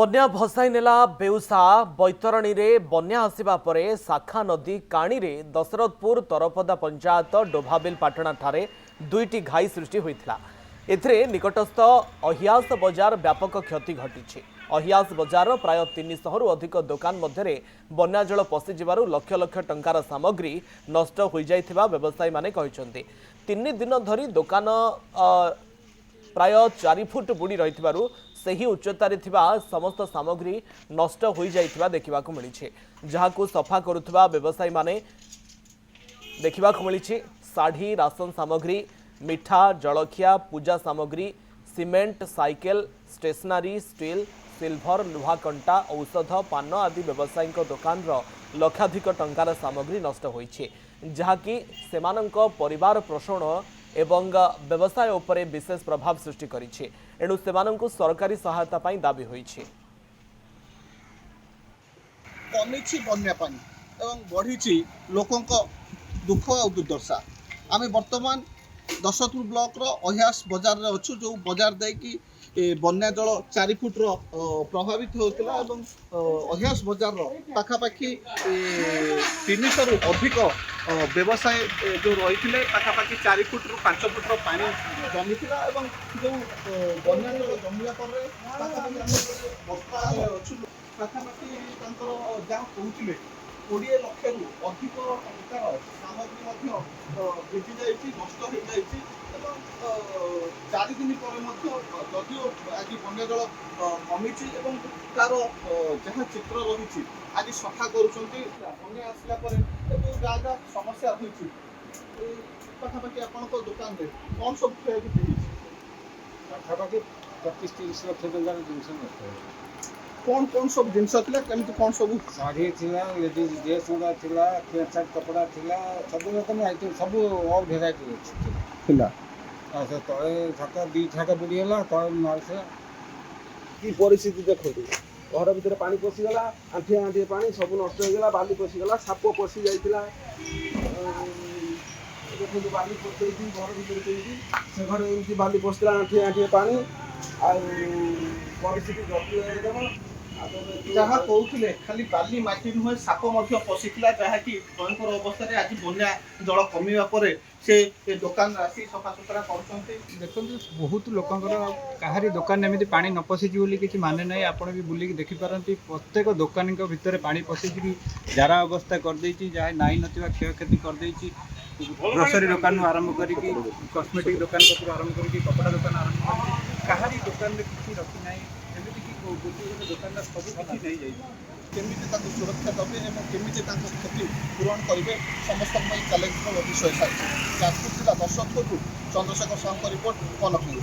बन्या भसाई नेला बेउसा बैतरणी रे बन्या आसिबा परे शाखा नदी काणी रे दशरथपुर तरपदा पंचायत डोभाबिल पाटणा ठारे दुईटी घाई सृष्टि होइथिला। एथिरे निकटस्थ अहियास बजार व्यापक क्षति घटिछि। अहियास बजार प्राय 300 रु अधिक दुकान मध्यरे बन्या जल पशि जिबारु लक्ष लक्ष टंकार सामग्री नष्ट होई जाइथिबा व्यवसायी माने कहिसंती। 3 दिन धरी दुकान प्राय 4 फुट बुड़ी रहिथिबारु सही उच्चतारे थिबा समस्त सामग्री नष्ट होई जाइथिबा देखिबाकू मिलिछि। जहाकू सफा करुथिबा व्यवसायी माने देखिबाकू मिलिछि। साड़ी राशन सामग्री मिठा जलखिया पूजा सामग्री cement cycle stationery steel silver लुहा कंटा औषध पान आदि व्यवसायी दुकान लक्षाधिक टंकार सामग्री नष्ट होइछि। जहाकि सेमानंक परिवार पोषण एवं व्यवसाय उपरे विशेष प्रभाव सृष्टि करिछि। एणु सेमानंकु सरकारी सहायता पाई दाबी होइछि। कमिछि बन्या पानी एवं बढ़ी लोकंक दुख और दुर्दशा। आम बर्तमान दशरथपुर ब्लॉक अहियास बजार रे अच्छु जो बजार देकी बन्या जल 4 फुट प्रभावित होता है। अहियास बजार पाखापाखि 300 रु अधिक व्यवसाय जो रही पाखापाखि 4 फुट रु 5 फुट पानी जमी जो बन्या जल जमिया पर पाखापाखि जहाँ कहते 20 लक्ष रु अधिक टंकार सामग्री भिजी जा नष्ट हो जाए। 4 दिन पर जदिव आज बन्या जल कमी तार जहाँ चित्र रही आज सफा करुँच बन्या आसला जहाँ समस्या होती पाखापाखि आपण दुकान में कौन सब क्षयक्षति पाखापाखि 25-30 लक्ष टंकार जिनस नष्ट हो। कौन कौन सब जिनस कमी कौन सब शाढ़ी थिला लेडीज ड्रेस गुड़ा थिला पैंट शर्ट कपड़ा थिला सब रकम आइटम सब ऑल वेराइटी थिला। से तले छात 2 छात बुड़ीगला तले मारसा कि परिस्थिति देखो घर भितर पानी पशिगला आंठिए आंठिए पानी सब नष्ट हो गला बाली पशिगला साप पशि जाइतिला देखो बाली पशि घर भितर से घर एमती बाली पशिला आंठिए आंठिए पानी आ परिस्थिति जटिल जहाँ कहते खाली बाली माटी नुहे साप पशिला जहाँकि भयंकर अवस्था आज बन्या जल कमिवा पर से दुकान आसी सफा सुतरा कर देखो बहुत लोकंर कहारी दुकान एमती पानी न पशिची बोली किसी माने ना आपण भी बुलिक देखिपारती प्रत्येक दुकानी भितर पानी पशिकी जार अवस्था करदे जहाँ नाई नथिबा क्षयक्षति करदे। ग्रोसरी दुकान आरंभ करी कस्मेटिक दुकान आरंभ करी कपड़ा दुकान आरंभ करी कहारी दुकान में किसी रखी ना एमती कि गोटे दुकान सब किसी नहीं जाए केमी सुरक्षा देवे और केमी क्षति पूरण करेंगे समस्त चैलेंज विषय। जाजपुर जिला दशरथपुर चंद्रशेखर साहू रिपोर्ट कनक।